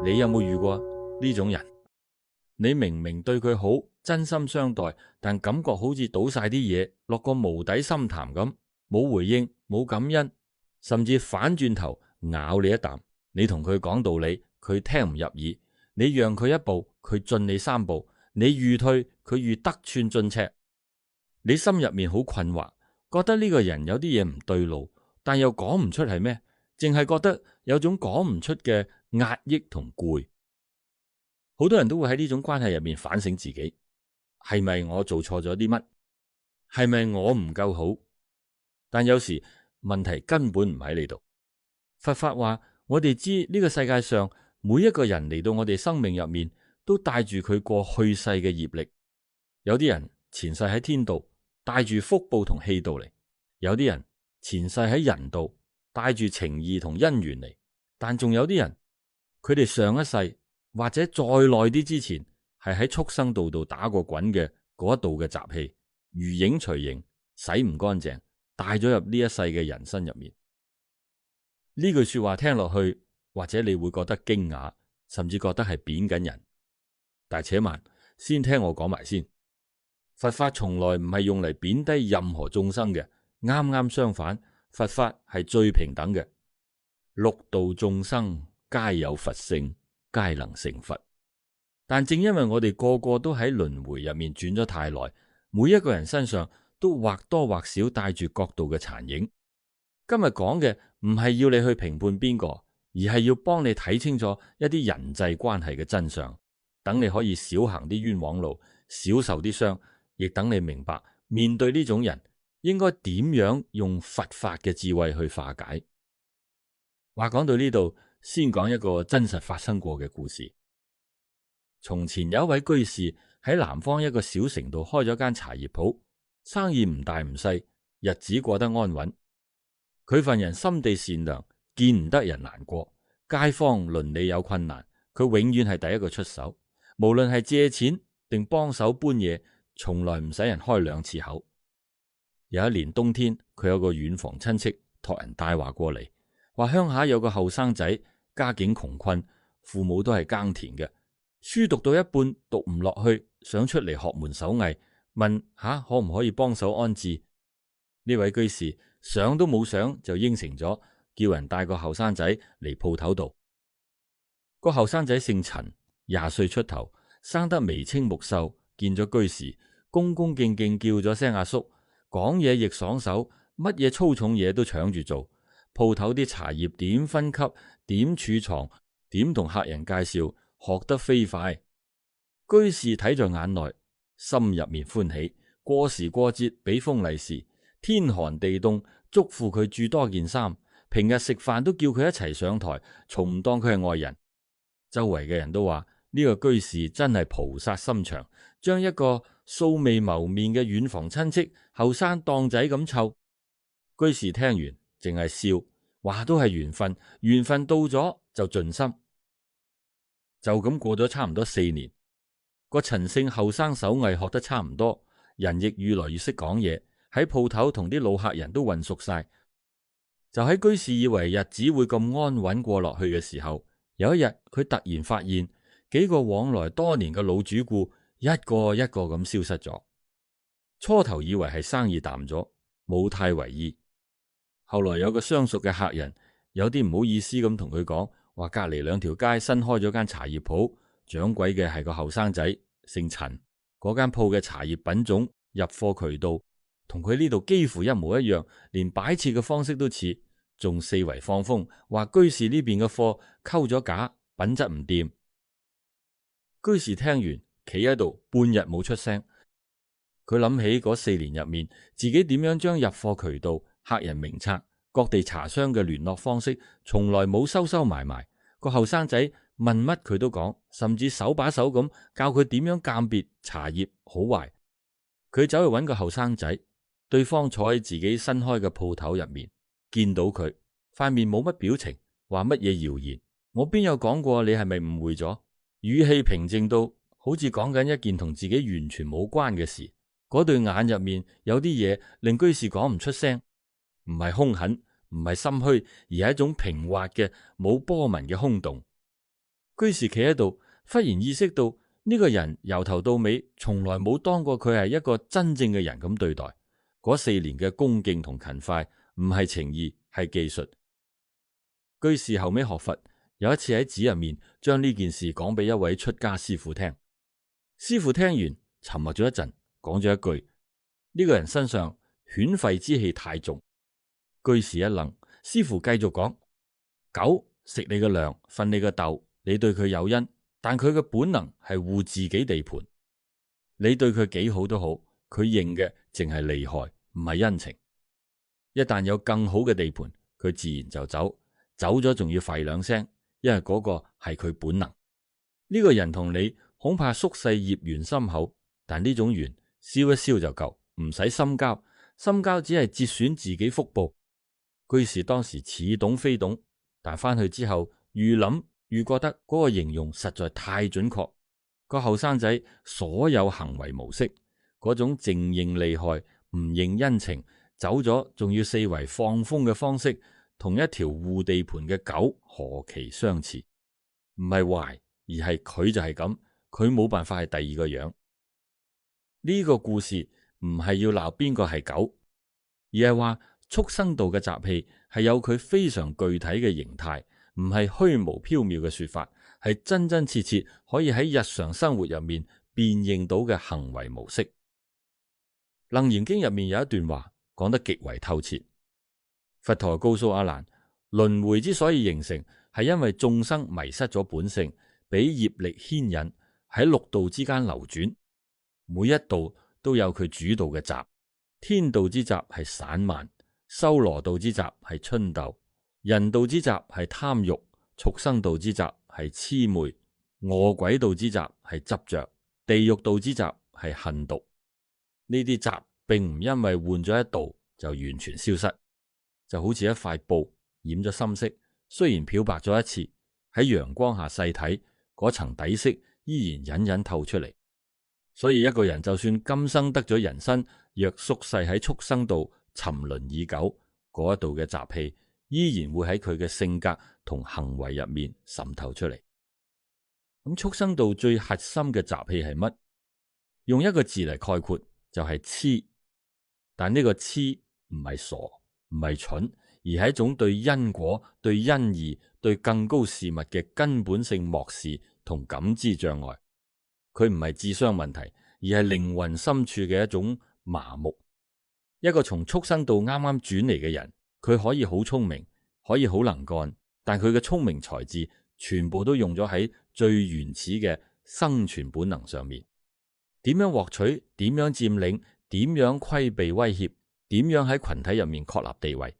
你有冇遇過呢種人？你明明對佢好，真心相待，但感覺好似倒晒啲嘢落個無底深潭咁，冇回應，冇感恩，甚至反轉頭咬你一啖。你同佢講道理，佢聽唔入耳；你讓佢一步，佢進你三步；你愈退，佢愈得寸進尺。你心入面好困惑，覺得呢個人有啲嘢唔對路，但又講唔出係咩，淨係覺得有種講唔出嘅壓抑同攰。好多人都會喺呢種關係入面反省自己，係咪我做錯咗啲乜？係咪我唔夠好？但有時問題根本唔喺你度。佛法話，我哋知呢個世界上每一個人嚟到我哋生命入面，都帶住佢過去世嘅業力。有啲人前世喺天道，帶住福報同氣道嚟；有啲人前世喺人道，帶住情義同因緣嚟。但仲有啲人，佢哋上一世或者再耐啲之前，係喺畜生道度打過滾嘅嗰一道嘅習氣，如影隨形，洗唔乾淨，帶咗入呢一世嘅人生入面。呢句說話聽落去，或者你會覺得驚訝，甚至覺得係貶緊人。但且慢，先聽我講埋先。佛法從來唔係用嚟貶低任何眾生嘅，啱啱相反，佛法係最平等嘅。六道眾生皆有佛性，皆能成佛。但正因為我哋個個都喺輪迴入面轉咗太耐，每一個人身上都或多或少帶住各道嘅殘影。今日講嘅唔係要你去評判邊個，而係要幫你睇清楚一啲人際關係嘅真相，等你可以少行啲冤枉路，少受啲傷，亦等你明白面對呢種人應該點樣用佛法嘅智慧去化解。話講到呢度，先講一個真實發生過嘅故事。從前有一位居士喺南方一個小城度開咗間茶葉鋪，生意唔大唔細，日子過得安穩。佢份人心地善良，見唔得人難過，街坊鄰里有困難，佢永遠係第一個出手，無論係借錢定幫手搬嘢，從來唔使人開兩次口。有一年冬天，佢有個遠房親戚託人帶話過嚟，話鄉下有個後生仔，家境窮困，父母都係耕田嘅，書讀到一半讀唔落去，想出嚟學門手藝，問下可唔可以幫手安置。呢位居士想都冇想就應承咗，叫人帶個後生仔嚟鋪頭度。個後生仔姓陳，20歲出頭，生得眉清目秀，見咗居士，恭恭敬敬叫咗聲阿叔，講嘢亦爽手，乜嘢粗重嘢都搶住做。鋪頭啲茶葉點分級，點儲藏，點同客人介紹，學得飛快。居士睇在眼內，心入面歡喜，過時過節俾封利是，天寒地凍囑咐佢注多件衫，平日食飯都叫佢一齊上台，從唔當佢係外人。周圍嘅人都話呢個居士真係菩薩心腸，將一個素未謀面嘅遠房親戚後生當仔咁湊。居士聽完淨係笑，話都係緣分，緣分到咗就盡心。就咁過咗差唔多4年，個陳姓後生手藝學得差唔多，人亦越來越識講嘢，喺鋪頭同啲老客人都混熟晒。就喺居士以為日子會咁安穩過落去嘅時候，有一日佢突然發現幾個往來多年嘅老主顧一個一個咁消失咗。初頭以為係生意淡咗，冇太為意。後來有個相熟嘅客人有啲唔好意思咁同佢講，話隔籬2條街新開咗間茶葉鋪，掌櫃嘅係個後生仔，姓陳。嗰間鋪嘅茶葉品種、入貨渠道同佢呢度幾乎一模一樣，連擺設嘅方式都似，仲四圍放風，話居士呢邊嘅貨溝咗假，品質唔掂。居士聽完企喺度半日冇出聲，佢諗起嗰4年入面自己點樣將入貨渠道、客人名冊、各地茶商嘅聯絡方式從來冇收埋埋。個後生仔問乜佢都講，甚至手把手咁教佢點樣鑑別茶葉好壞。佢走去揾個後生仔，對方坐喺自己新開嘅鋪頭入面，見到佢塊面冇乜表情，話乜嘢謠言，我邊有講過，你係咪誤會咗？語氣平靜到好似講緊一件同自己完全冇關嘅事。嗰對眼入面有啲嘢令居士講唔出聲，唔係兇狠，唔係心虛，而係一種平滑嘅冇波紋嘅空洞。居士企喺度，忽然意識到呢個人由頭到尾從來冇當過佢係一個真正嘅人咁對待。嗰4年嘅恭敬同勤快唔係情義，係技術。居士後尾學佛，有一次喺寺入面將呢件事講俾一位出家師父聽。師父聽完沉默咗一陣，講咗一句：呢個人身上犬吠之氣太重。居士一愣，師父繼續講：狗食你嘅糧，瞓你嘅竇，你對佢有恩，但佢嘅本能係護自己地盤。你對佢幾好都好，佢認嘅淨係利害，唔係恩情。一旦有更好嘅地盤，佢自然就走，走咗仲要吠2聲，因為嗰個係佢本能。呢個人同你恐怕宿世業緣深厚，但呢種緣燒一燒就夠，唔使深交，深交只係折損自己福報。居士當時似懂非懂，但翻去之後愈諗愈覺得嗰個形容實在太準確。個後生仔所有行為模式，嗰種淨認利害唔認恩情，走咗仲要四圍放風嘅方式，同一條護地盤嘅狗何其相似。唔係壞，而係佢就係咁，佢冇辦法係第二個樣。呢個故事唔係要鬧邊個係狗，而係話畜生道嘅習氣係有佢非常具體嘅形態，唔係虛無縹緲嘅說法，係真真切切可以喺日常生活入面辨認到嘅行為模式。楞嚴經入面有一段話講得極為透徹。佛陀告訴阿難，輪迴之所以形成，係因為眾生迷失咗本性，俾業力牽引，喺6道之間流轉。每一道都有佢主導嘅集，天道之集係散漫，修羅道之集係春鬥，人道之集係貪欲，畜生道之集係痴昧，餓鬼道之集係執着，地獄道之集係恨毒。呢啲集並唔因為換咗一道就完全消失，就好似一塊布染咗深色，雖然漂白咗一次，喺陽光下細睇，嗰層底色依然隱隱透出嚟。所以一個人就算今生得咗人身，若宿世喺畜生道沉淪已久，嗰一度嘅習氣依然會喺佢嘅性格同行為入面滲透出嚟。咁畜生道最核心嘅習氣係乜？用一個字嚟概括就係痴。但呢個痴唔係傻，唔係蠢，而係一種對因果、對因義、對更高事物嘅根本性漠視同感知障礙。佢唔係智商問題，而係靈魂深處嘅一種麻木。一個從畜生道啱啱轉嚟嘅人，佢可以好聰明，可以好能幹，但佢嘅聰明才智全部都用咗喺最原始嘅生存本能上面。點樣獲取？點樣佔領？點樣規避威脅？點樣喺群體入面確立地位？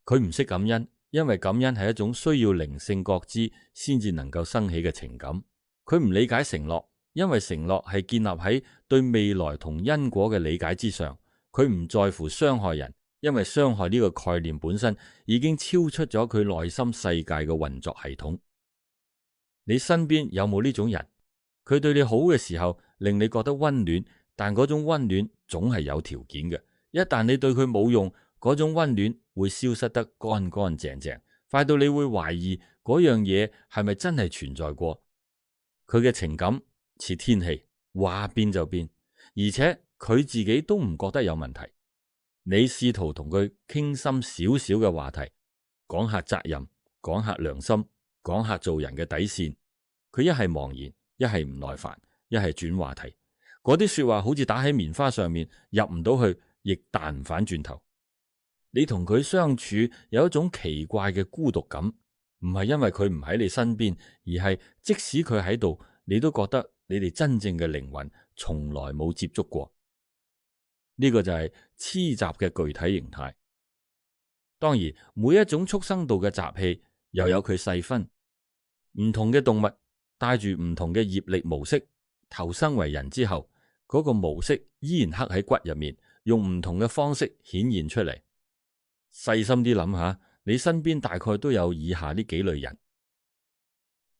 佢唔識感恩，因為感恩係一種需要靈性覺知先至能夠生起嘅情感。佢唔理解承諾，因為承諾係建立喺對未來同因果嘅理解之上。佢唔在乎傷害人，因為傷害呢個概念本身已經超出咗佢內心世界嘅運作系統。你身邊有冇呢種人？佢對你好嘅時候，令你覺得溫暖，但嗰種溫暖總係有條件嘅。一旦你對佢冇用，嗰種溫暖會消失得乾乾淨淨，快到你會懷疑嗰樣嘢係咪真係存在過。佢嘅情感似天氣，話變就變，而且佢自己都唔覺得有問題。你試圖同佢傾深少少嘅話題，講下責任，講下良心，講下做人嘅底線，佢一係茫然，一係唔耐煩，一係轉話題。嗰啲說話好似打喺棉花上面，入唔到去，亦彈唔反轉頭。你同佢相處有一種奇怪嘅孤獨感，唔係因為佢唔喺你身邊，而係即使佢喺度，你都覺得你哋真正嘅靈魂從來冇接觸過。呢個就係痴習嘅具體形態。當然，每一種畜生道嘅習氣又有佢細分，唔同嘅動物帶住唔同嘅業力模式投生為人之後，嗰個模式依然刻喺骨入面，用唔同嘅方式顯現出嚟。細心啲諗下，你身邊大概都有以下呢幾類人。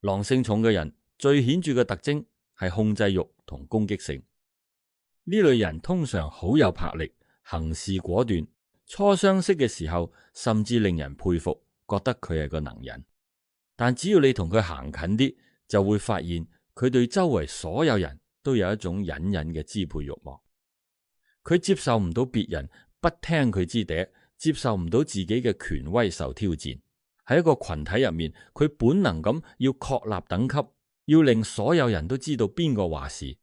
狼性重嘅人最顯著嘅特徵係控制欲同攻擊性。呢類人通常好有魄力，行事果斷，初相識嘅時候甚至令人佩服，覺得佢係個能人。但只要你同佢行近啲，就會發現佢對周圍所有人都有一種隱隱嘅支配慾望。佢接受唔到別人不聽佢支笛，接受唔到自己嘅權威受挑戰。喺一個群體入面，佢本能咁要確立等級，要令所有人都知道邊個話事。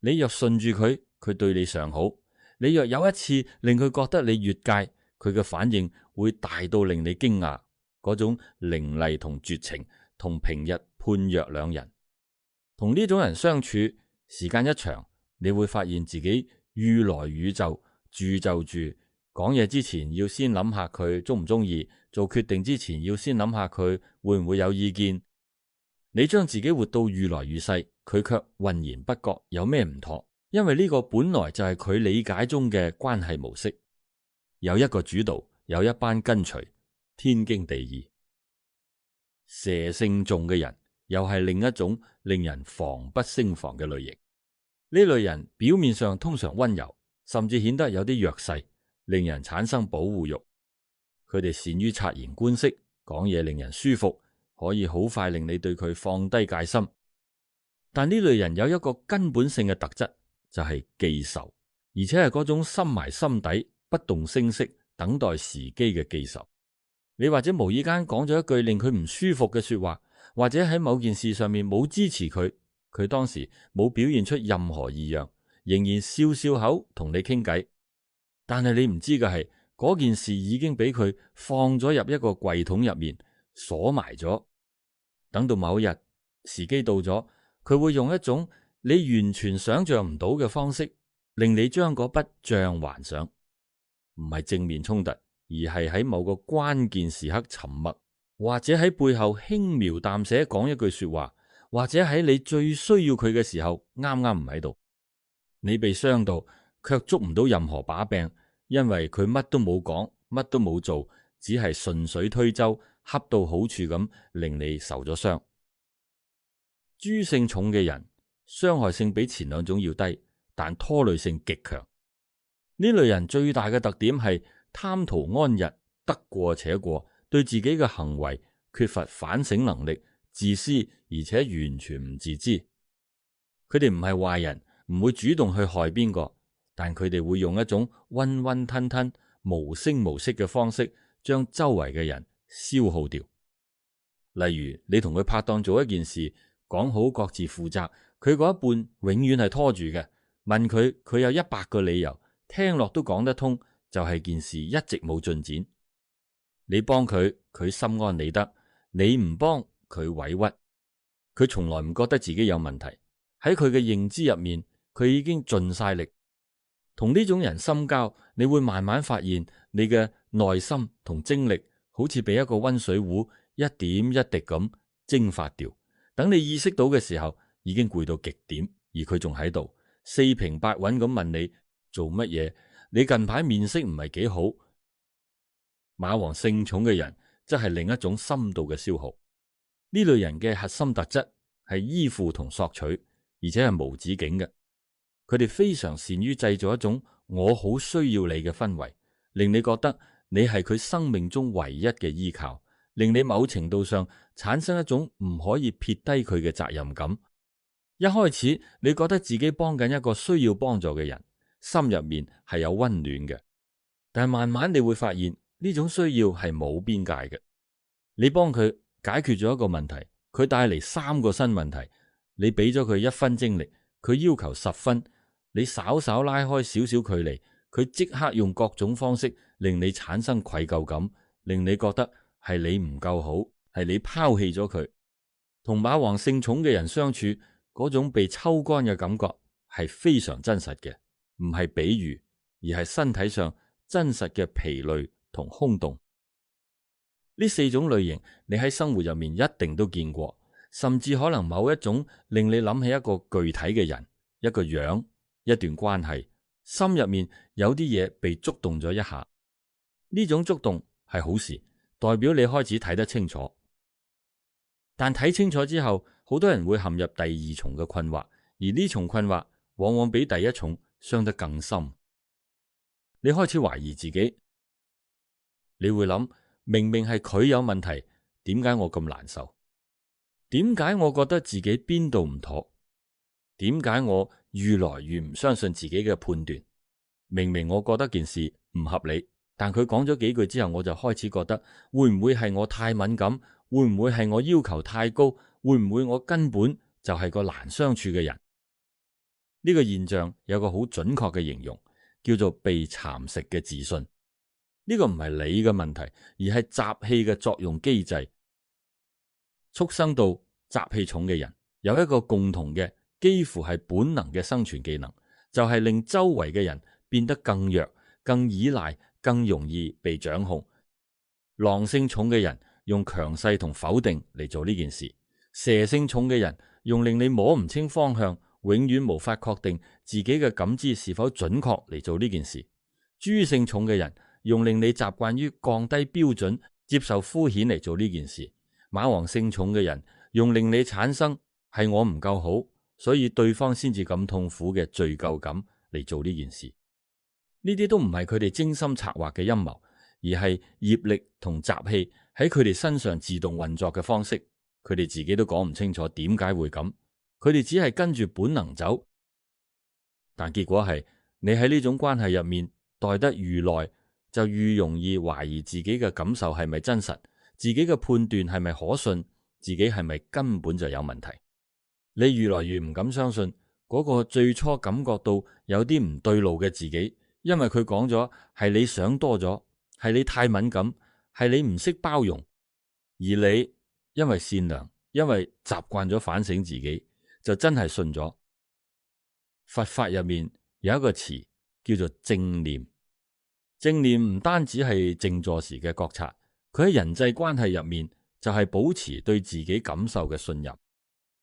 你若順住佢，佢對你尚好；你若有一次令佢覺得你越界，佢嘅反應會大到令你驚訝。嗰種凌厲同絕情，同平日判若兩人。同呢種人相處時間一長，你會發現自己愈來愈就住，講嘢之前要先諗下佢中唔中意，做決定之前要先諗下佢會唔會有意見。你將自己活到愈來愈細，佢卻渾然不覺有咩唔妥，因為呢個本來就係佢理解中嘅關係模式，有一個主導，有一班跟隨，天經地義。蛇性重嘅人又係另一種令人防不勝防嘅類型。呢類人表面上通常溫柔，甚至顯得有啲弱勢，令人產生保護欲。佢哋善於察言觀色，講嘢令人舒服，可以好快令你對佢放低戒心。但呢類人有一個根本性嘅特質，就係記仇，而且係嗰種深埋心底不動聲色等待時機嘅記仇。你或者無意間講咗一句令佢唔舒服嘅說話，或者喺某件事上面冇支持佢，佢當時冇表現出任何異樣，仍然笑笑口同你傾偈。但係你唔知嘅係，嗰件事已經俾佢放咗入一個櫃桶入面鎖埋咗。等到某日時機到咗，佢會用一種你完全想象唔到嘅方式，令你將嗰筆賬還上。唔係正面衝突，而係喺某個關鍵時刻沉默，或者喺背後輕描淡寫講一句說話，或者喺你最需要佢嘅時候啱啱唔喺度。你被傷到，卻捉唔到任何把柄，因為佢乜都冇講，乜都冇做，只係順水推舟，恰到好處咁令你受咗傷。豬性重嘅人，傷害性比前兩種要低，但拖累性極強。呢類人最大嘅特點係貪圖安逸，得過且過，對自己嘅行為缺乏反省能力，自私而且完全唔自知。佢哋唔係壞人，唔會主動去害邊個，但佢哋會用一種溫溫吞吞、無聲無息嘅方式，將周圍嘅人消耗掉。例如，你同佢拍檔做一件事，講好各自負責，佢嗰一半永遠係拖住嘅。問佢，佢有100個理由，聽落都講得通，就係件事一直冇進展。你幫佢，佢心安理得；你唔幫，佢委屈。佢從來唔覺得自己有問題，喺佢嘅認知入面，佢已經盡晒力。同呢種人深交，你會慢慢發現你嘅耐心同精力好似被一個溫水壺一點一滴咁蒸發掉。等你意識到嘅時候，已經攰到極點，而佢仲喺度四平八穩咁問你做乜嘢。你近排面色唔係幾好。馬王性重嘅人則係另一種深度嘅消耗。呢類人嘅核心特質係依附同索取，而且係無止境嘅。佢哋非常善於製造一種我好需要你嘅氛圍，令你覺得你係佢生命中唯一嘅依靠，令你某程度上產生一種唔可以撇低佢嘅責任感。一開始你覺得自己幫緊一個需要幫助嘅人，心入面係有溫暖嘅，但係慢慢你會發現呢種需要係冇邊界嘅。你幫佢解決咗一個問題，佢帶嚟3個新問題，你俾咗佢1分精力，佢要求10分，你稍稍拉開少少距離，佢即刻用各種方式令你產生愧疚感，令你覺得係你唔夠好，係你拋棄咗佢。同馬王性重嘅人相處，嗰種被抽乾嘅感覺係非常真實嘅，唔係比喻，而係身體上真實嘅疲累同空洞。呢4種類型，你喺生活入面一定都見過，甚至可能某一種令你諗起一個具體嘅人、一個樣、一段關係，心入面有啲嘢被觸動咗一下。呢種觸動係好事，代表你開始睇得清楚。但睇清楚之後，好多人會陷入第2重嘅困惑，而呢重困惑往往比第1重傷得更深。你開始懷疑自己，你會諗，明明係佢有問題，點解我咁難受？點解我覺得自己邊度唔妥？點解我越來越唔相信自己嘅判斷？明明我覺得件事唔合理，但佢講咗幾句之後，我就開始覺得會唔會係我太敏感？會唔會係我要求太高？會唔會我根本就係個難相處嘅人？呢個現象有個好準確嘅形容，叫做被蠶食嘅自信。呢個唔係你嘅問題，而係習氣嘅作用機制。畜生道習氣重嘅人有一個共同嘅，幾乎係本能嘅生存技能，就係令周圍嘅人變得更弱、更依賴、更容易被掌控。狼性重嘅人用強勢同否定嚟做呢件事，蛇性重嘅人用令你摸唔清方向、永遠無法確定自己嘅感知是否準確嚟做呢件事。豬性重嘅人用令你習慣於降低標準、接受敷衍嚟做呢件事。馬王性重嘅人用令你產生係我唔夠好，所以對方先至咁痛苦嘅罪疚感嚟做呢件事。呢啲都唔係佢哋精心策劃嘅陰謀，而係業力同習氣喺佢哋身上自動運作嘅方式。佢哋自己都講唔清楚點解會咁，佢哋只係跟住本能走。但結果係你喺呢種關係入面待得愈耐，就愈容易懷疑自己嘅感受係咪真實，自己嘅判斷係咪可信，自己係咪根本就有問題。你越來越唔敢相信嗰個最初感覺到有啲唔對路嘅自己，因為佢講咗係你想多咗，係你太敏感，係你唔識包容，而你因為善良，因為習慣咗反省自己，就真係信咗。佛法入面有一個詞叫做正念，正念唔單止係靜坐時嘅覺察，佢喺人際關係入面就係保持對自己感受嘅信任。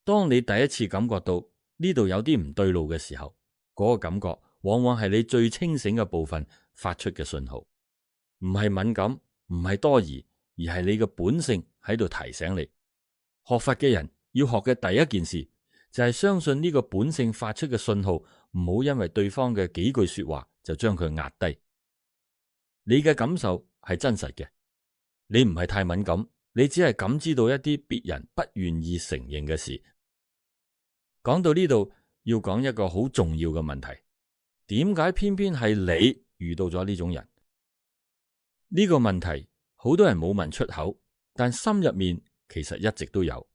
當你第一次感覺到呢度有啲唔對路嘅時候，嗰個感覺往往係你最清醒嘅部分發出嘅信號，唔係敏感，唔係多疑，而係你嘅本性喺度提醒你。學佛嘅人要學嘅第一件事就係相信呢個本性發出嘅信號，唔好因為對方嘅幾句說話就將佢壓低。你嘅感受係真實嘅，你唔係太敏感，你只係感知到一啲別人不願意承認嘅事。講到呢度，要講一個好重要嘅問題，點解偏偏係你遇到咗呢種人？呢個問題好多人冇問出口，但心入面其實一直都有。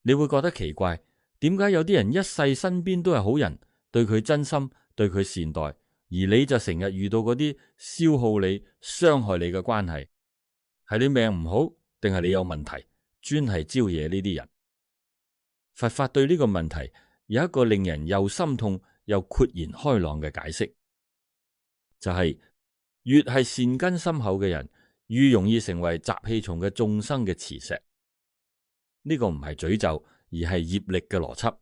你會覺得奇怪，點解有啲人一世身邊都係好人，對佢真心，對佢善待，而你就成日遇到嗰啲消耗你、傷害你嘅關係？係你命唔好，定係你有問題，專係招惹呢啲人？佛法對呢個問題有一個令人又心痛又豁然開朗嘅解釋，就係越係善根深厚嘅人，越容易成為習氣重嘅眾生嘅磁石。呢個唔係詛咒，而係業力嘅邏輯。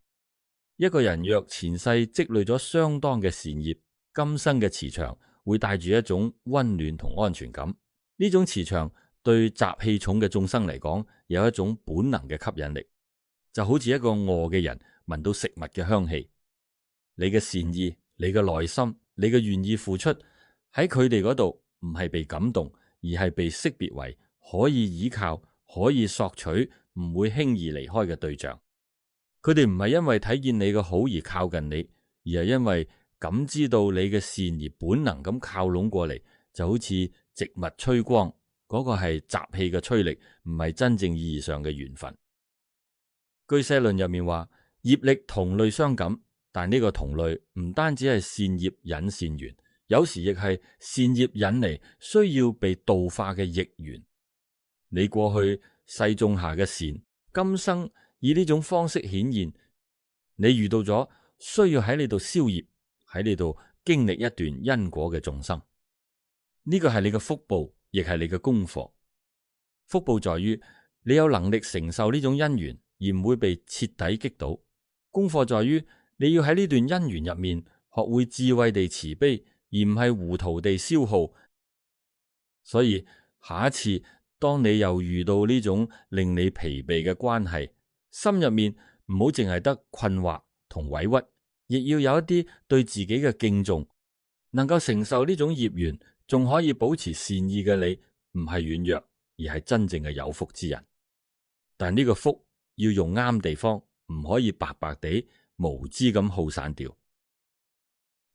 一個人若前世積累咗相當嘅善業，今生嘅磁場會帶住一種溫暖同安全感。呢種磁場對習氣重嘅眾生嚟講，有一種本能嘅吸引力。就好似一個餓嘅人聞到食物嘅香氣，你嘅善意、你嘅耐心、你嘅願意付出，喺佢哋嗰度唔係被感動，而係被識別為可以依靠、可以索取、唔會輕易離開嘅對象。佢哋唔係因為睇見你嘅好而靠近你，而係因為感知到你嘅善而本能咁靠攏過嚟，就好似植物吹光，嗰個係習氣嘅吹力，唔係真正意義上嘅緣分。俱舍論入面話，業力同類相感，但呢個同類唔單止係善業引善緣，有時亦係善業引嚟需要被度化嘅逆緣。你過去世種下嘅善，今生以呢種方式顯現，你遇到咗需要喺你度消業，喺你度經歷一段因果嘅眾生。呢個係你嘅福報，亦係你嘅功課。福報在於你有能力承受呢種因緣，而唔會被徹底擊倒。功課在於你要喺呢段因緣入面學會智慧地慈悲，而唔係糊塗地消耗。所以下一次當你又遇到呢種令你疲憊嘅關係，心入面唔好淨係得困惑同委屈，亦要有一啲對自己嘅敬重。能夠承受呢種業緣，仲可以保持善意嘅你，唔係軟弱，而係真正嘅有福之人。但呢個福要用啱地方，唔可以白白地無知咁耗散掉。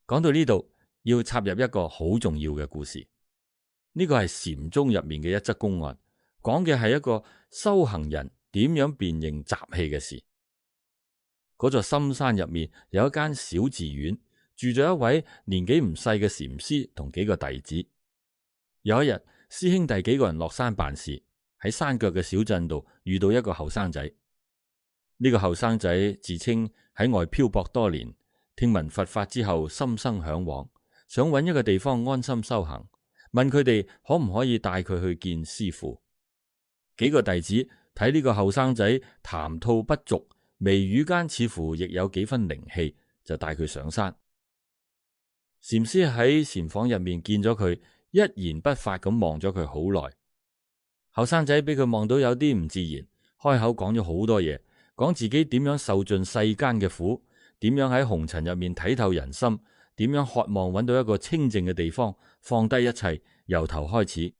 講到呢度，要插入一個好重要嘅故事。呢個係禪宗入面嘅一則公案，講嘅係一個修行人點樣辨認習氣嘅事。嗰座深山入面有一間小寺院，住咗一位年紀唔細嘅禪師同幾個弟子。有一日，師兄弟幾個人落山辦事，喺山腳嘅小鎮度遇到一個後生仔。呢個後生仔自稱喺外漂泊多年，聽聞佛法之後心生向往，想揾一個地方安心修行，問佢哋可唔可以帶佢去見師父。幾個弟子睇呢個後生仔談吐不俗，眉宇間似乎亦有幾分靈氣，就帶佢上山。禪師喺禪房入面見咗佢，一言不發咁望咗佢好耐。後生仔俾佢望到有啲唔自然，開口講咗好多嘢，講自己點樣受盡世間嘅苦，點樣喺紅塵入面睇透人心，點樣渴望揾到一個清靜嘅地方，放低一切，由頭開始。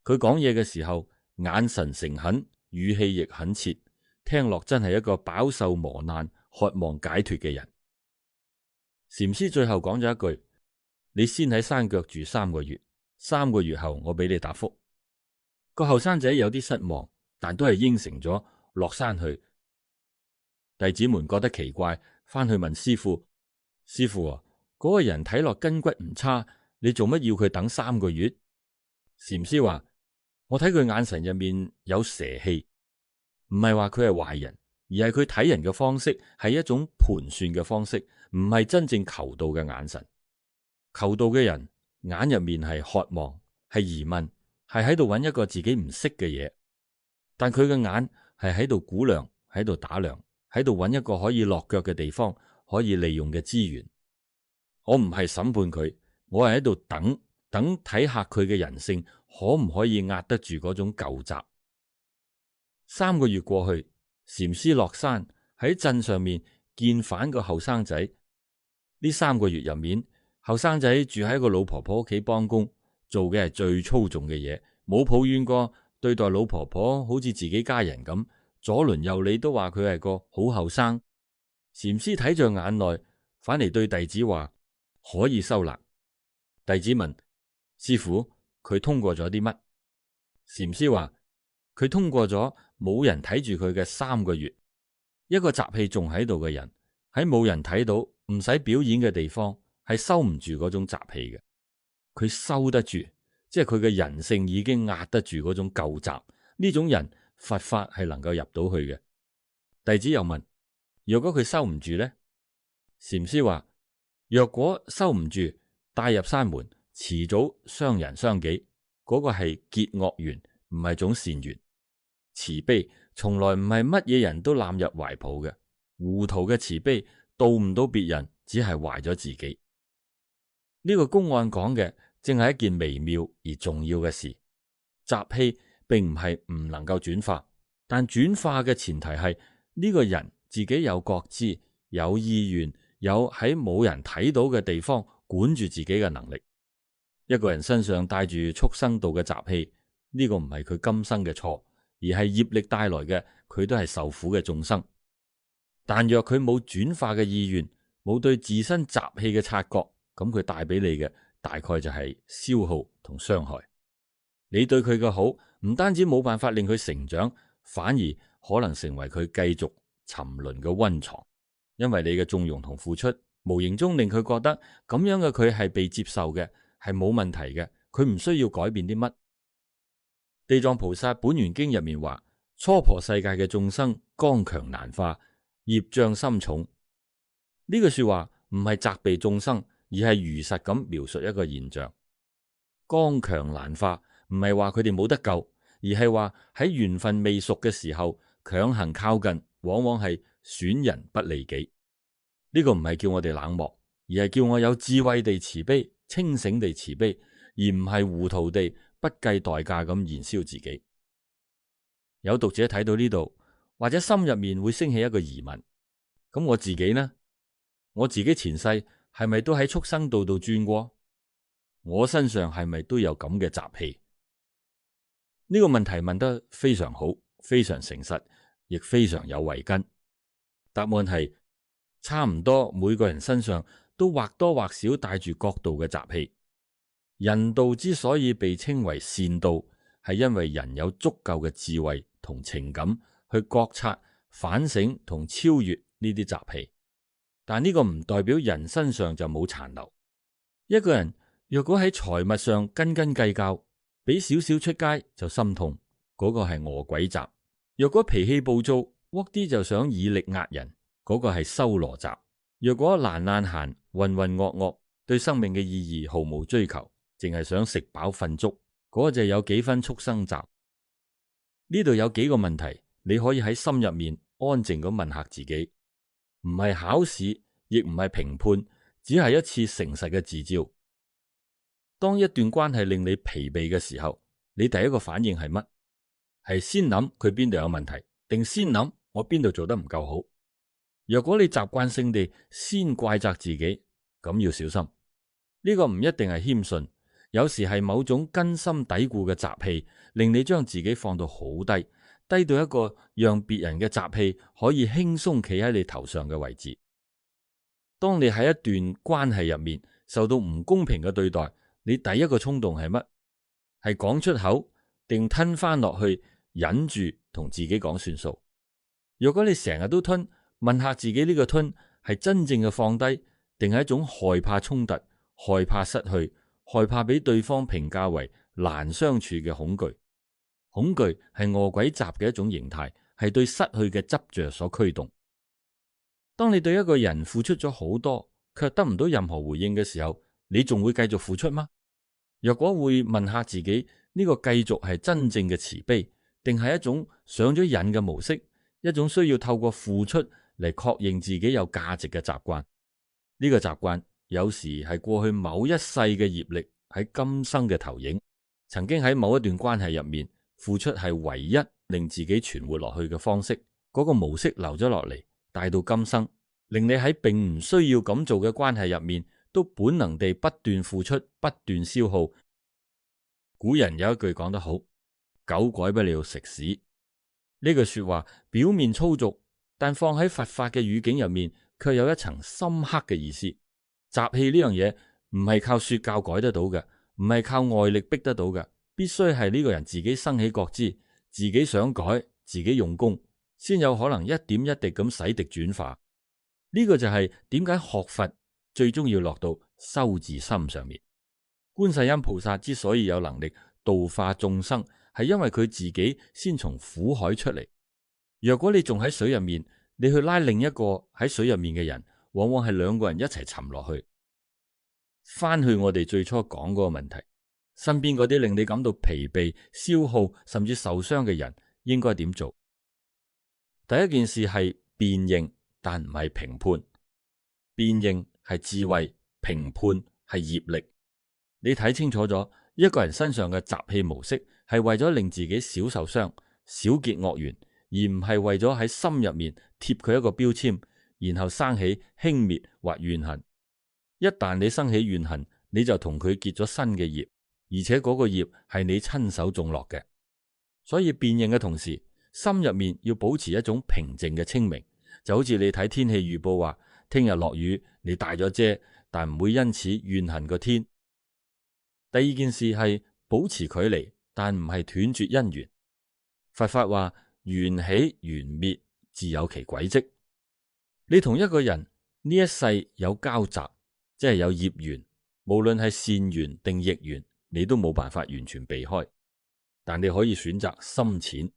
佢講嘢嘅時候，眼神誠懇，語氣亦懇切，聽落真係一個飽受磨難、渴望解脫嘅人。禪師最後講咗一句：你先喺山腳住3個月，3個月後我俾你答覆。個後生仔有啲失望，但都係應承咗落山去。弟子們覺得奇怪，翻去問師父：師父啊，嗰個人睇落筋骨唔差，你做乜要佢等3個月？禪師話：我睇佢眼神入面有蛇氣，唔係話佢係壞人，而係佢睇人嘅方式係一種盤算嘅方式，唔係真正求道嘅眼神。求道嘅人眼入面係渴望，係疑問，係喺度揾一個自己唔識嘅嘢，但佢嘅眼係喺度估量，喺度打量，喺度揾一個可以落腳嘅地方，可以利用嘅資源。我唔係審判佢，我係喺度等睇下佢嘅人性可唔可以壓得住嗰種舊習。3個月過去，禪師落山喺鎮上面見返個後生仔。呢3個月入面，後生仔住喺個老婆婆屋企幫工，做嘅係最粗重嘅嘢，冇抱怨過，對待老婆婆好似自己家人咁，左鄰右里都話佢係個好後生。禪師睇在眼內，反嚟對弟子話可以收納。弟子問師父：佢通過咗啲乜？禪師話佢通過咗冇人睇住佢嘅3個月。一個習氣仲喺度嘅人，喺冇人睇到唔使表演嘅地方，係收唔住嗰種習氣嘅。佢收得住，即係佢嘅人性已經壓得住嗰種舊習。呢種人佛法係能夠入到去嘅。弟子又問：若果佢收唔住呢？禪師話：若果收唔住，帶入山門，遲早傷人傷己，嗰個係結惡緣，唔係種善緣。慈悲從來唔係乜嘢人都攬入懷抱嘅，糊塗嘅慈悲度唔到別人，只係壞咗自己。呢個公案講嘅正係一件微妙而重要嘅事。習氣並唔係唔能夠轉化，但轉化嘅前提係呢個人自己有覺知、有意願、有喺冇人睇到嘅地方管住自己嘅能力。一個人身上帶住畜生道嘅習氣，呢個唔係佢今生嘅錯，而係業力帶來嘅，佢都係受苦嘅眾生。但若佢冇轉化嘅意願，冇對自身習氣嘅察覺，咁佢帶俾你嘅大概就係消耗同傷害。你對佢嘅好，唔單止冇辦法令佢成長，反而可能成為佢繼續沉淪嘅溫床。因為你嘅縱容同付出，無形中令佢覺得咁樣嘅佢係被接受嘅，係冇問題嘅，佢唔需要改變啲乜。地藏菩薩本願經入面話，初婆世界嘅眾生剛強難化，業障深重。呢句說話唔係責備眾生，而係如實咁描述一個現象。剛強難化唔係話佢哋冇得救，而係話喺緣分未熟嘅時候強行靠近，往往係損人不利己。呢個唔係叫我哋冷漠，而係叫我有智慧地慈悲，清醒地慈悲，而唔係糊塗地不計代價咁燃燒自己。有讀者睇到呢度，或者心入面會升起一個疑問：咁我自己呢？我自己前世係咪都喺畜生道度轉過？我身上係咪都有咁嘅習氣？呢個問題問得非常好，非常誠實，亦非常有慧根。答案係差唔多每個人身上都或多或少帶住各道嘅習氣。人道之所以被稱為善道，係因為人有足夠嘅智慧同情感去覺察、反省同超越呢啲習氣。但呢個唔代表人身上就冇殘留。一個人若果喺財物上斤斤計較，俾少少出街就心痛，嗰個係餓鬼習；若果脾氣暴躁，屈啲就想以力壓人，嗰個係修羅習；若果懶懶閒、渾渾噩噩，對生命嘅意義毫無追求，淨係想食飽瞓足，嗰個就有幾分畜生習。呢度有幾個問題，你可以喺心入面安靜咁問下自己，唔係考試，亦唔係評判，只係一次誠實嘅自照。當一段關係令你疲憊嘅時候，你第一個反應係乜？係先諗佢邊度有問題，定先諗我邊度做得唔夠好？若果你習慣性地先怪責自己，咁要小心。呢個唔一定係謙遜，有時係某種根深蒂固嘅習氣，令你將自己放到好低，低到一個讓別人嘅習氣可以輕鬆企喺你頭上嘅位置。當你喺一段關係入面受到唔公平嘅對待，你第一個衝動係乜？係講出口，定吞翻落去，忍住同自己講算數？如果你成日都吞，問下自己呢個吞係真正嘅放低，定係一種害怕衝突、害怕失去、害怕俾對方評價為難相處嘅恐懼？恐懼係餓鬼習嘅一種形態，係對失去嘅執着所驅動。當你對一個人付出咗好多，卻得唔到任何回應嘅時候，你仲會繼續付出嗎？若果會，問下自己，呢個繼續係真正嘅慈悲，定係一種上咗癮嘅模式，一種需要透過付出嚟確認自己有價值嘅習慣？呢個習慣有時係過去某一世嘅業力喺今生嘅投影，曾經喺某一段關係入面，付出係唯一令自己存活落去嘅方式，嗰個模式留咗落嚟，帶到今生，令你喺並唔需要咁做嘅關係入面，都本能地不斷付出，不斷消耗。古人有一句講得好，狗改不了食屎。呢句說話表面粗俗，但放喺佛法嘅語境入面，卻有一層深刻嘅意思。習氣呢樣嘢唔係靠說教改得到嘅，唔係靠外力逼得到嘅，必須係呢個人自己生起覺知，自己想改，自己用功，先有可能一點一滴咁洗滌轉化。呢個就係點解學佛最終要落到修自心上面。觀世音菩薩之所以有能力度化眾生，係因為佢自己先從苦海出嚟。若果你仲喺水入面，你去拉另一個喺水入面嘅人，往往係兩個人一齊沉落去。翻去我哋最初講嗰個問題，身邊嗰啲令你感到疲憊、消耗甚至受傷嘅人，應該點做？第一件事係辨認，但唔係評判。辨認係智慧，評判係業力。你睇清楚咗，一個人身上嘅習氣模式係為咗令自己少受傷、少結惡緣，而唔係為咗喺心入面貼佢一個標籤，然後生起輕蔑或怨恨。一旦你生起怨恨，你就同佢結咗新嘅業，而且嗰個業係你親手種落嘅。所以辨認嘅同時，心入面要保持一種平靜嘅清明，就好似你睇天氣預報話，聽日落雨，你帶咗遮，但唔會因此怨恨個天。第二件事係保持距離，但唔係斷絕因緣。佛法話緣起緣滅，自有其軌跡。你同一個人呢一世有交集，即係有業緣，無論係善緣定逆緣，你都冇辦法完全避開。但你可以選擇深淺。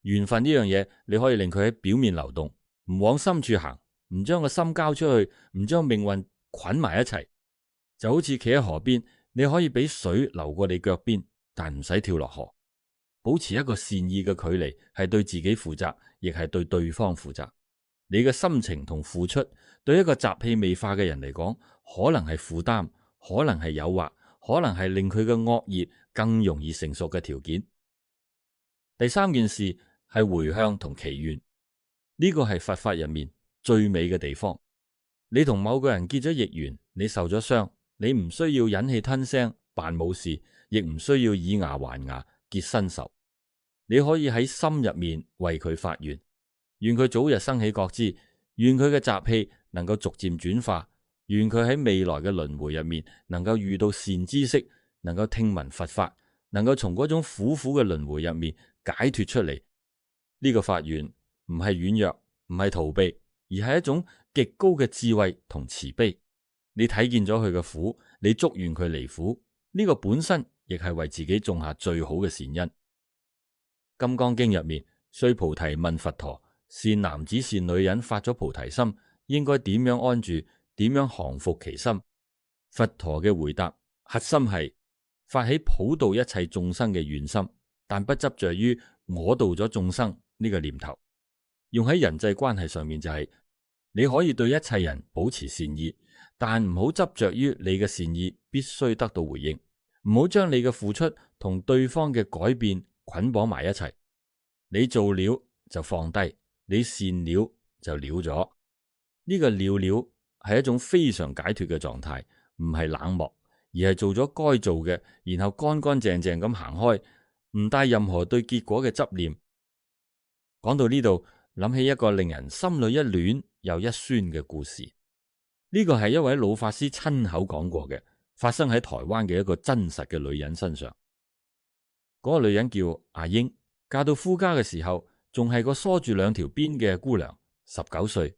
緣分呢樣嘢，你可以令佢喺表面流動，唔往深處行，唔將個心交出去，唔將命運捆埋一齊。就好似企喺河邊，你可以俾水流過你腳邊，但唔使跳落河。保持一個善意嘅距離，係對自己負責，亦係對對方負責。你嘅心情同付出，對一個習氣未化嘅人嚟講，可能係負擔，可能係誘惑，可能係令佢嘅惡業更容易成熟嘅條件。第三件事係回向同祈願，呢個係佛法入面最美嘅地方。你同某個人結咗逆緣，你受咗傷，你唔需要忍氣吞聲扮冇事，亦唔需要以牙還牙結新仇。你可以喺心入面為佢發願，願佢早日生起覺知，願佢嘅習氣能夠逐漸轉化，願佢喺未來嘅輪迴入面能夠遇到善知識，能夠聽聞佛法，能夠從嗰種苦苦嘅輪迴入面解脫出嚟。呢個發願唔係軟弱，唔係逃避，而係一種極高嘅智慧同慈悲。你睇見咗佢嘅苦，你祝願佢離苦，呢個本身亦係為自己種下最好嘅善因。金剛經入面，須菩提問佛陀：善男子善女人發咗菩提心，應該點樣安住，點樣降伏其心？佛陀嘅回答核心係發起普渡一切眾生嘅願心，但不執着於我度咗眾生呢個念頭。用喺人際關係上面就係，你可以對一切人保持善意，但唔好執着於你嘅善意必須得到回應，唔好將你嘅付出同對方嘅改變捆綁埋一齊。你做了就放低，你善了就了咗。呢個了了係一種非常解脫嘅狀態，唔係冷漠，而係做咗該做嘅，然後乾乾淨淨咁行開，唔帶任何對結果嘅執念。講到呢度，諗起一個令人心裏一暖又一酸嘅故事。呢個係一位老法師親口講過嘅，發生喺台灣嘅一個真實嘅女人身上。嗰個女人叫阿英，嫁到夫家嘅時候，仲係個梳住兩條辮嘅姑娘，19歲。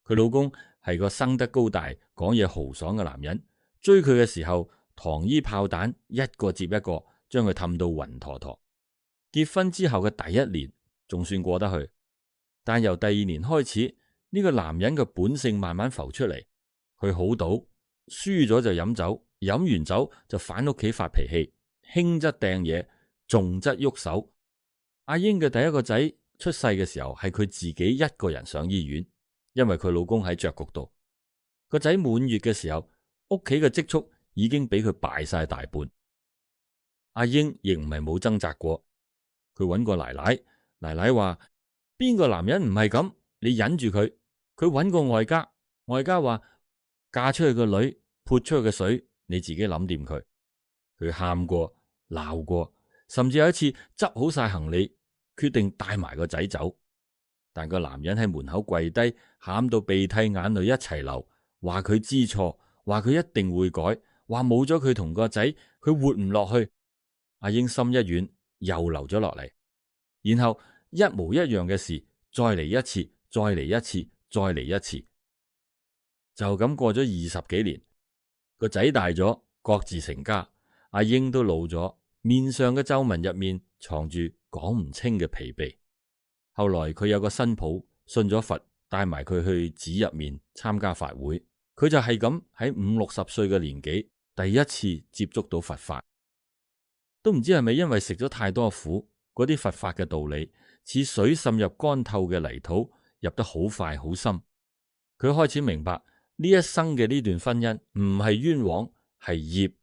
佢老公係個生得高大、講嘢豪爽嘅男人，追佢嘅時候，糖衣炮彈一個接一個，將佢氹到暈陀陀。結婚之後嘅第一年仲算過得去，但由第2年開始，呢個男人嘅本性慢慢浮出嚟。佢好賭，輸咗就飲酒，飲完酒就返屋企發脾氣，輕則掟嘢，重則喐手。阿英嘅第一個仔出世嘅時候，係佢自己一個人上醫院，因為佢老公喺雀局度。個仔滿月嘅時候，屋企嘅積蓄已經俾佢敗晒大半。阿英亦唔係冇掙扎過，佢揾過奶奶，奶奶話邊個男人唔係咁，你忍住佢。佢揾過外家，外家話嫁出去個女潑出去嘅水，你自己諗掂佢。佢喊過，鬧過，甚至有一次執好晒行李，決定帶埋個仔走。但個男人喺門口跪低，喊到鼻涕眼淚一齊流，話佢知錯，話佢一定會改，話冇咗佢同個仔，佢活唔落去。阿英心一軟，又留咗落嚟。然後一模一樣嘅事，再嚟一次，再嚟一次，再嚟一次，就咁過咗20幾年。個仔大咗，各自成家，阿英都老咗，面上嘅皺紋入面藏住講唔清嘅疲憊。後來佢有個新抱信咗佛，帶埋佢去寺入面參加法會。佢就係咁喺50、60歲嘅年紀，第一次接觸到佛法。都唔知係咪因為食咗太多苦，嗰啲佛法嘅道理似水滲入乾透嘅泥土，入得好快好深。佢開始明白呢一生嘅呢段婚姻唔係冤枉，係業。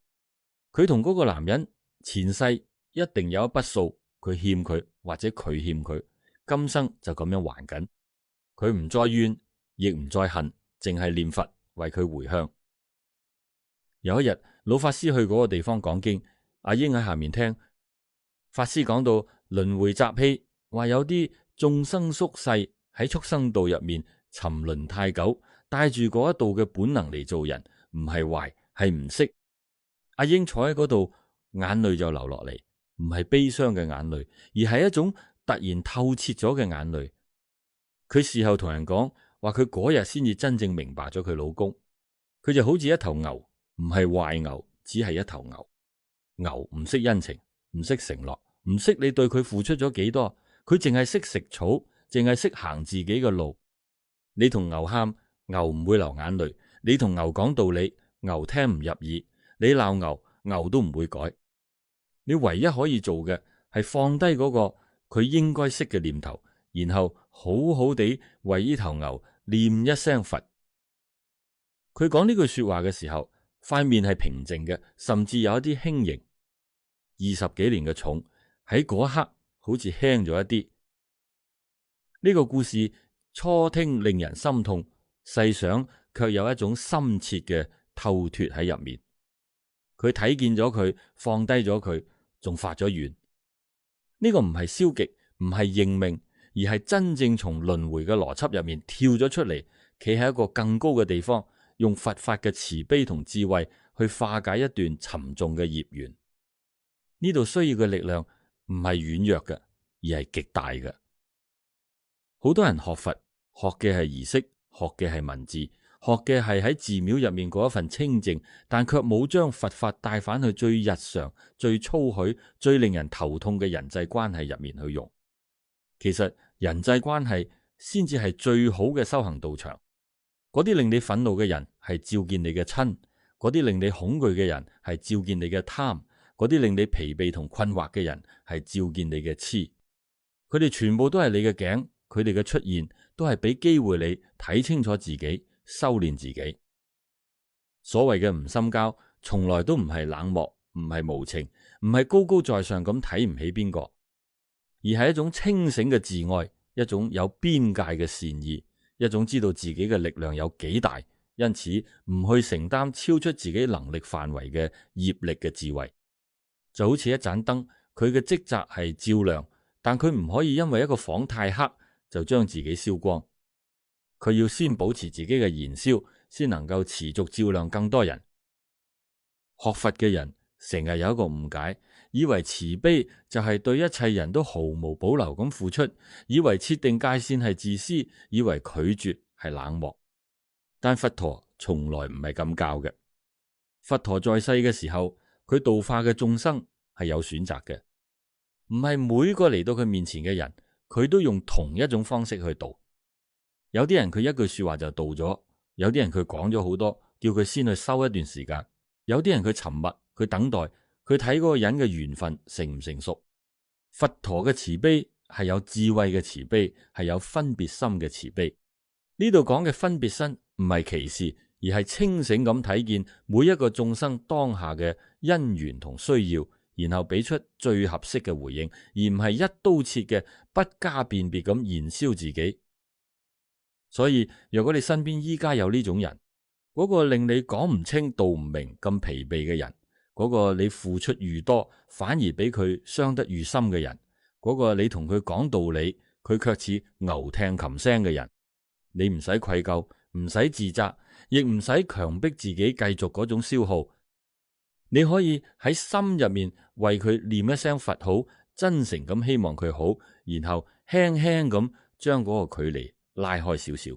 佢同嗰個男人前世一定有一筆數，佢欠佢或者佢欠佢，今生就咁樣還緊。佢唔再怨，亦唔再恨，淨係念佛為佢回向。有一日，老法師去嗰個地方講經，阿英喺下面聽。法師講到輪迴習氣，話有啲眾生宿世喺畜生道入面沉淪太久，帶住嗰一道嘅本能嚟做人，唔係壞，係唔識。阿英坐喺嗰度，眼淚就流落嚟，唔係悲傷嘅眼淚，而係一種突然透徹咗嘅眼淚。佢事後同人講，話佢嗰日先至真正明白咗佢老公。佢就好似一頭牛，唔係壞牛，只係一頭牛。牛唔識恩情，唔識承諾，唔識你對佢付出咗幾多，佢淨係識食草，淨係識行自己嘅路。你同牛喊，牛唔會流眼淚；你同牛講道理，牛聽唔入耳；你鬧牛，牛都唔會改。你唯一可以做嘅係放低嗰個佢應該識嘅念頭，然後好好地為呢頭牛念一聲佛。佢講呢句說話嘅時候，塊面係平靜嘅，甚至有一啲輕盈。20幾年嘅重喺嗰一刻好似輕咗一啲。呢個故事初聽令人心痛，細想卻有一種深切嘅透脫喺入面。佢睇見咗佢，放低咗佢，仲發咗願。呢個唔係消極，唔係認命，而而係真正從輪迴嘅邏輯入面跳咗出嚟，企喺一個更高嘅地方，用佛法嘅慈悲同智慧去化解一段沉重嘅業緣。呢度需要嘅力量唔係軟弱嘅，而係極大嘅。好多人學佛，學嘅係儀式，學嘅係文字，學嘅係喺寺廟入面嗰一份清靜，但卻冇將佛法帶返去最日常、最粗許、最令人頭痛嘅人際關係入面去用。其實人際關係先至係最好嘅修行道場。嗰啲令你憤怒嘅人係照見你嘅親，嗰啲令你恐懼嘅人係照見你嘅貪，嗰啲令你疲憊同困惑嘅人係照見你嘅癡。佢哋全部都係你嘅頸，佢哋嘅出現都係俾機會你睇清楚自己，修煉自己。所謂嘅唔深交，從來都唔係冷漠，唔係無情，唔係高高在上咁睇唔起邊個，而係一種清醒嘅自愛，一種有邊界嘅善意，一種知道自己嘅力量有幾大，因此唔去承擔超出自己能力範圍嘅業力嘅智慧。就好似一盞燈，佢嘅職責係照亮，但佢唔可以因為一個房太黑就將自己燒光。佢要先保持自己嘅燃燒，先能夠持續照亮更多人。學佛嘅人成日有一個誤解，以為慈悲就係對一切人都毫無保留咁付出，以為設定界線係自私，以為拒絕係冷漠。但佛陀從來唔係咁教嘅。佛陀在世嘅時候，佢度化嘅眾生係有選擇嘅，唔係每個嚟到佢面前嘅人，佢都用同一種方式去度。有啲人佢一句說話就度咗，有啲人佢講咗好多，叫佢先去收一段時間，有啲人佢沉默，佢等待，佢睇嗰個人嘅緣分成唔成熟。佛陀嘅慈悲係有智慧嘅慈悲，係有分別心嘅慈悲。呢度講嘅分別心唔係歧視，而係清醒咁睇見每一個眾生當下嘅因緣同需要，然後俾出最合適嘅回應，而唔係一刀切嘅不加辨別咁燃燒自己。所以如果你身邊依家有呢種人，嗰個令你講唔清道唔明咁疲憊嘅人，嗰個你付出愈多反而俾佢傷得愈深嘅人，嗰個你同佢講道理佢卻似牛聽琴聲嘅人，你唔使愧疚，唔使自責，亦唔使強迫自己繼續嗰種消耗。你可以喺心入面為佢念一聲佛號，真誠咁希望佢好，然後輕輕咁將嗰個距離拉開少少。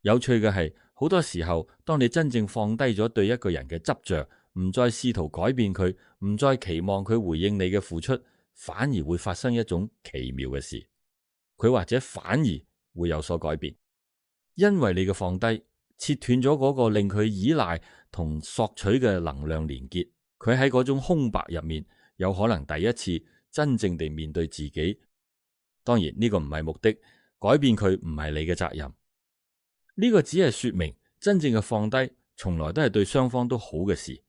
有趣嘅係，好多時候當你真正放低咗對一個人嘅執着，唔再試圖改變佢，唔再期望佢回應你嘅付出，反而會發生一種奇妙嘅事，佢或者反而會有所改變。因為你嘅放低，切斷咗嗰個令佢依賴同索取嘅能量連結，佢喺嗰種空白入面，有可能第一次真正地面對自己。當然呢個唔係目的，改變佢唔係你嘅責任。呢個只係說明真正嘅放低，從來都係對雙方都好嘅事。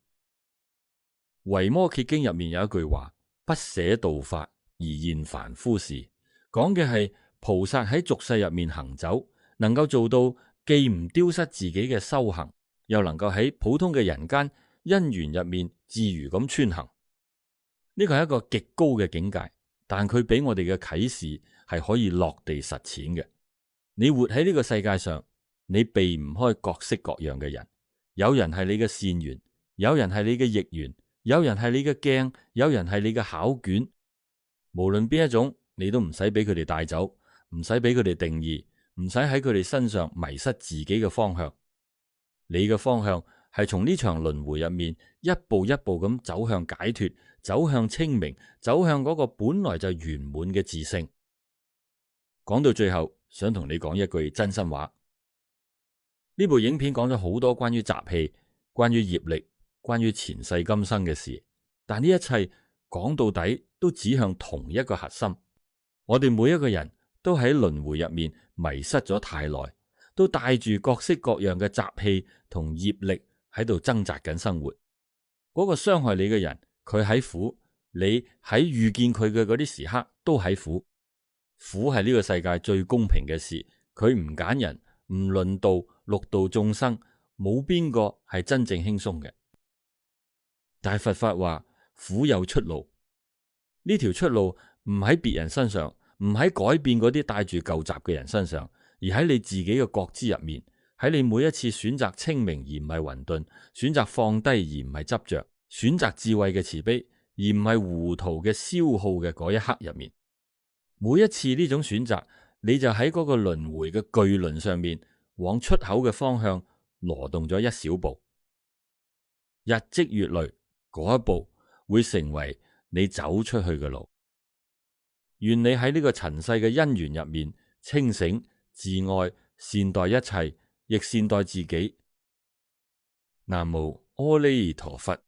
維摩詰經入面有一句話：不捨道法而現凡夫事，講嘅係菩薩喺俗世入面行走，能夠做到既唔丟失自己嘅修行，又能夠喺普通嘅人間因緣入面自如咁穿行。呢個係一個極高嘅境界，但佢俾我哋嘅啟示係可以落地實踐嘅。你活喺呢個世界上，你避唔開各式各樣嘅人，有人係你嘅善緣，有人係你嘅逆緣，有人係你嘅鏡，有人係你嘅考卷。無論邊一種，你都唔使俾佢哋帶走，唔使俾佢哋定義，唔使喺佢哋身上迷失自己嘅方向。你嘅方向係從呢場輪迴入面一步一步咁走向解脫，走向清明，走向嗰個本來就圓滿嘅自性。講到最後，想同你講一句真心話。呢部影片講咗好多關於習氣、關於業力、關於前世今生嘅事，但呢一切講到底都指向同一個核心。我哋每一個人都喺輪迴入面迷失咗太耐，都帶住各式各樣嘅習氣同業力喺度掙扎緊生活。嗰個傷害你嘅人，佢喺苦，你喺遇見佢嘅嗰啲時刻都喺苦。苦係呢個世界最公平嘅事，佢唔揀人，唔論道，六道眾生，冇邊個係真正輕鬆嘅。但係佛法話苦有出路，呢條出路唔喺別人身上，唔喺改變嗰啲帶住舊習嘅人身上，而喺你自己嘅覺知入面，喺你每一次選擇清明而唔係混沌，選擇放低而唔係執着，選擇智慧嘅慈悲而唔係糊塗嘅消耗嘅嗰一刻入面，每一次呢種選擇，你就喺嗰個輪迴嘅巨輪上面往出口嘅方向挪動咗一小步，日積月累，嗰一步會成為你走出去嘅路。願你喺呢個塵世嘅因緣入面清醒、自愛、善待一切，亦善待自己。南無阿彌陀佛。